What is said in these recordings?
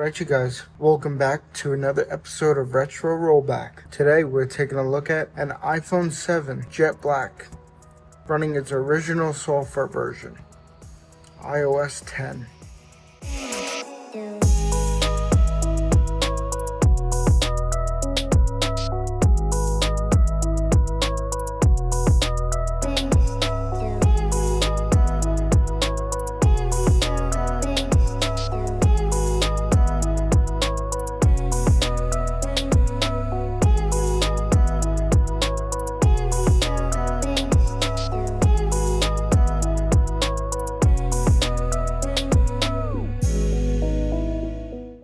Alright you guys, welcome back to another episode of Retro Rollback. Today we're taking a look at an iPhone 7 Jet Black running its original software version, iOS 10.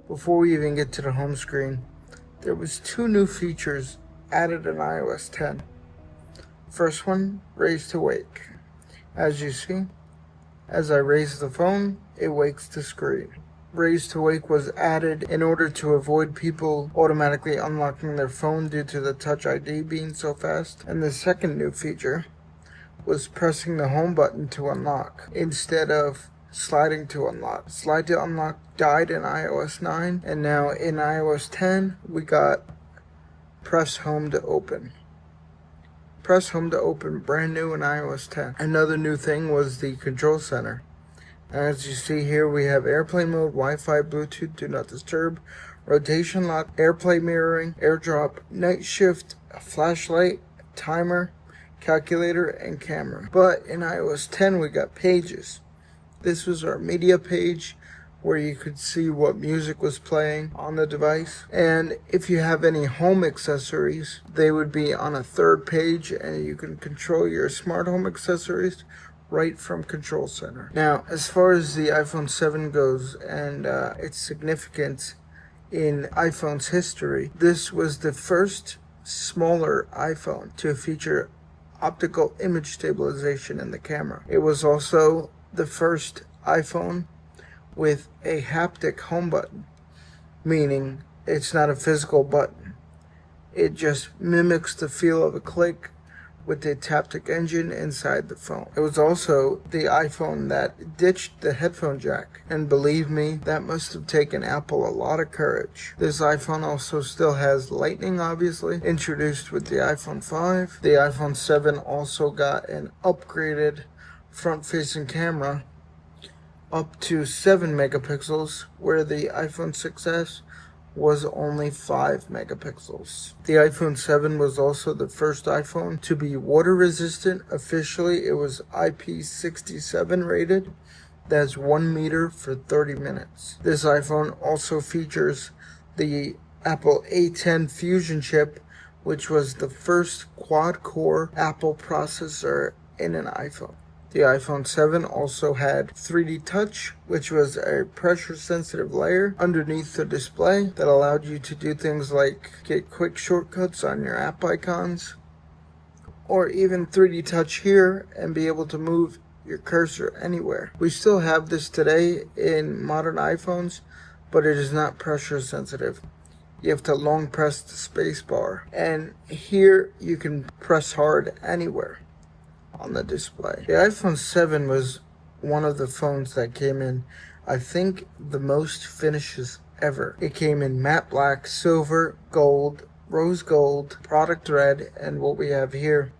Before we even get to the home screen, there was two new features added in iOS 10. First one, raise to wake. As you see, as I raise the phone, it wakes the screen. Raise to wake was added in order to avoid people automatically unlocking their phone due to the Touch ID being so fast. And the second new feature was pressing the home button to unlock instead of sliding to unlock. Slide to unlock died in iOS 9, and now in iOS 10 we got press home to open. Press home to open, brand new in iOS 10. Another new thing was the control center. As you see here, we have airplane mode, Wi-Fi, Bluetooth, do not disturb, rotation lock, AirPlay mirroring, AirDrop, night shift, a flashlight, timer, calculator, and camera. But in iOS 10 we got pages. This was our media page where you could see what music was playing on the device. And if you have any home accessories, they would be on a third page, and you can control your smart home accessories right from Control Center. Now, as far as the iPhone 7 goes and its significance in iPhone's history, this was the first smaller iPhone to feature optical image stabilization in the camera. It was also the first iPhone with a haptic home button, meaning it's not a physical button. It just mimics the feel of a click with the haptic engine inside the phone. It was also the iPhone that ditched the headphone jack, and believe me, that must have taken Apple a lot of courage. This iPhone also still has Lightning, obviously, introduced with the iPhone 5. The iPhone 7 also got an upgraded front-facing camera up to 7 megapixels, where the iPhone 6s was only 5 megapixels. The iPhone 7 was also the first iPhone to be water resistant. Officially, it was IP67 rated. That's 1 meter for 30 minutes. This iPhone also features the Apple A10 Fusion chip, which was the first quad-core Apple processor in an iPhone. The iPhone 7 also had 3D Touch, which was a pressure-sensitive layer underneath the display that allowed you to do things like get quick shortcuts on your app icons, or even 3D Touch here and be able to move your cursor anywhere. We still have this today in modern iPhones, but it is not pressure-sensitive. You have to long press the space bar, and here you can press hard anywhere on the display. The iPhone 7 was one of the phones that came in, I think, the most finishes ever. It came in matte black, silver, gold, rose gold, product red, and what we have here,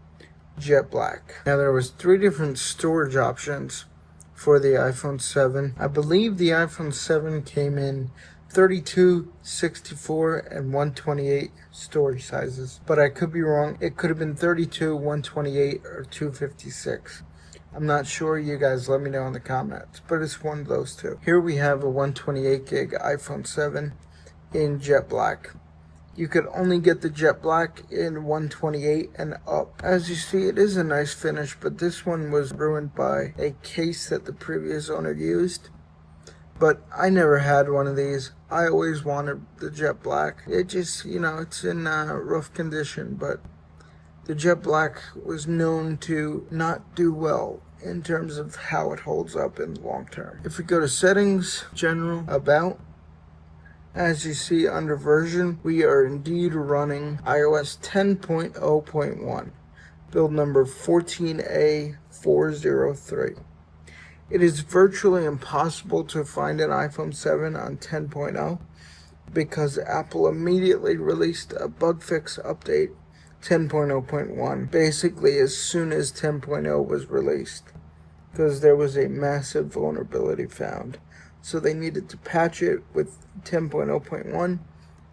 jet black. Now there was 3 different storage options for the iPhone 7. I believe the iPhone 7 came in 32, 64, and 128 storage sizes, but I could be wrong. It could have been 32, 128, or 256. I'm not sure. You guys let me know in the comments, but it's one of those two. Here we have a 128 gig iPhone 7 in jet black. You could only get the jet black in 128 and up. As you see, it is a nice finish, but this one was ruined by a case that the previous owner used. But I never had one of these. I always wanted the jet black. It just, it's in rough condition, but the jet black was known to not do well in terms of how it holds up in the long term. If we go to settings, general, about, as you see under version, we are indeed running iOS 10.0.1, build number 14A403. It is virtually impossible to find an iPhone 7 on 10.0 because Apple immediately released a bug fix update 10.0.1 basically as soon as 10.0 was released, because there was a massive vulnerability found. So they needed to patch it with 10.0.1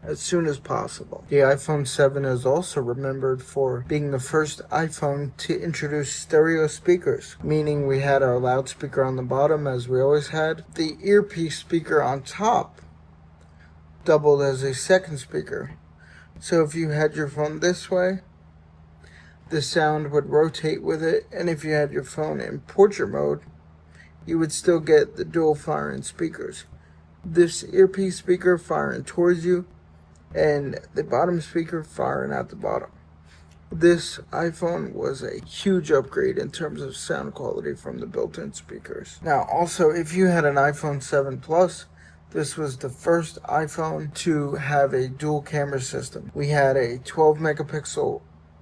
as soon as possible. The iPhone 7 is also remembered for being the first iPhone to introduce stereo speakers, meaning we had our loudspeaker on the bottom as we always had. The earpiece speaker on top doubled as a second speaker. So if you had your phone this way, the sound would rotate with it, and if you had your phone in portrait mode, you would still get the dual firing speakers. This earpiece speaker firing towards you, and the bottom speaker firing out the bottom. This iPhone was a huge upgrade in terms of sound quality from the built-in speakers. Now, also, if you had an iPhone 7 Plus, this was the first iPhone to have a dual camera system. We had a 12 megapixel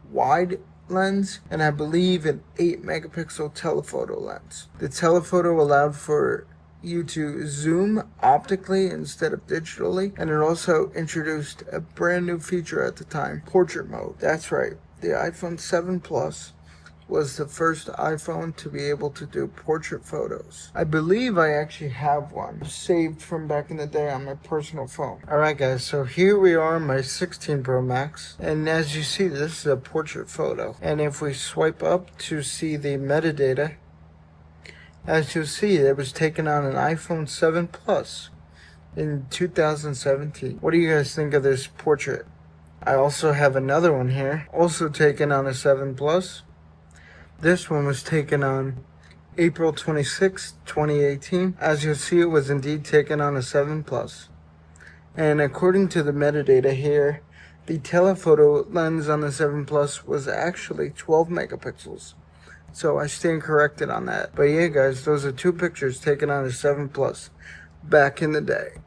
wide lens and I believe an 8 megapixel telephoto lens. The telephoto allowed for you to zoom optically instead of digitally, and it also introduced a brand new feature at the time, portrait mode. That's right, the iPhone 7 Plus was the first iPhone to be able to do portrait photos. I believe I actually have one saved from back in the day on my personal phone. Alright guys, so here we are on my 16 Pro Max, and as you see, this is a portrait photo. And if we swipe up to see the metadata, as you'll see, it was taken on an iPhone 7 Plus in 2017. What do you guys think of this portrait? I also have another one here, also taken on a 7 Plus. This one was taken on April 26, 2018. As you'll see, it was indeed taken on a 7 Plus. And according to the metadata here, the telephoto lens on the 7 Plus was actually 12 megapixels. So I stand corrected on that. But yeah guys, those are two pictures taken on a 7 Plus back in the day.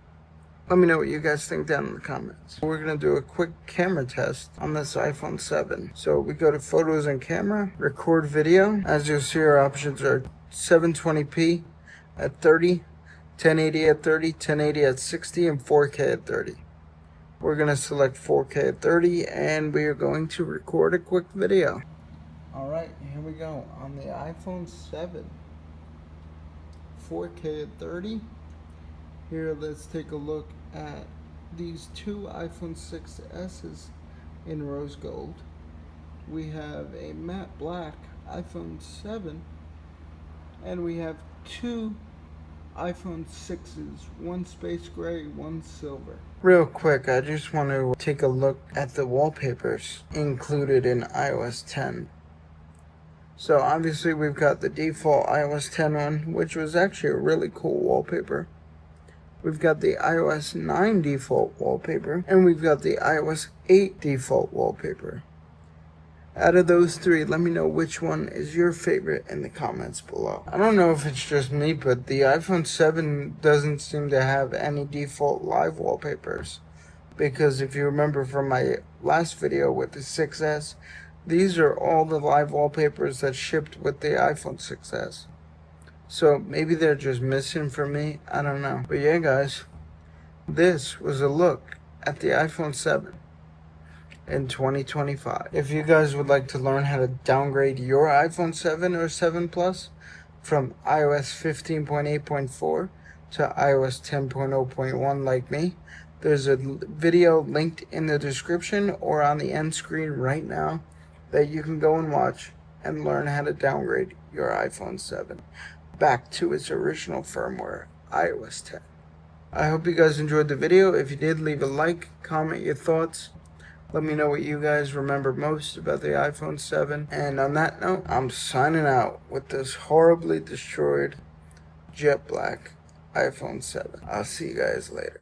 Let me know what you guys think down in the comments. We're going to do a quick camera test on this iPhone 7. So we go to Photos and Camera, Record Video. As you'll see, our options are 720p at 30, 1080 at 30, 1080 at 60, and 4K at 30. We're going to select 4K at 30, and we are going to record a quick video. Alright, here we go. On the iPhone 7, 4K at 30. Here, let's take a look at these two iPhone 6s's in rose gold. We have a matte black iPhone 7, and we have two iPhone 6s, one space gray, one silver. Real quick, I just want to take a look at the wallpapers included in iOS 10. So obviously we've got the default iOS 10 one, which was actually a really cool wallpaper. We've got the iOS 9 default wallpaper, and we've got the iOS 8 default wallpaper. Out of those three, let me know which one is your favorite in the comments below. I don't know if it's just me, but the iPhone 7 doesn't seem to have any default live wallpapers. Because if you remember from my last video with the 6S, these are all the live wallpapers that shipped with the iPhone 6S. So maybe they're just missing for me, I don't know. But yeah guys, this was a look at the iPhone 7 in 2025. If you guys would like to learn how to downgrade your iPhone 7 or 7 Plus from iOS 15.8.4 to iOS 10.0.1 like me, there's a video linked in the description or on the end screen right now that you can go and watch and learn how to downgrade your iPhone 7 back to its original firmware, iOS 10. I hope you guys enjoyed the video. If you did, leave a like, comment your thoughts. Let me know what you guys remember most about the iPhone 7. And on that note, I'm signing out with this horribly destroyed jet black iPhone 7. I'll see you guys later.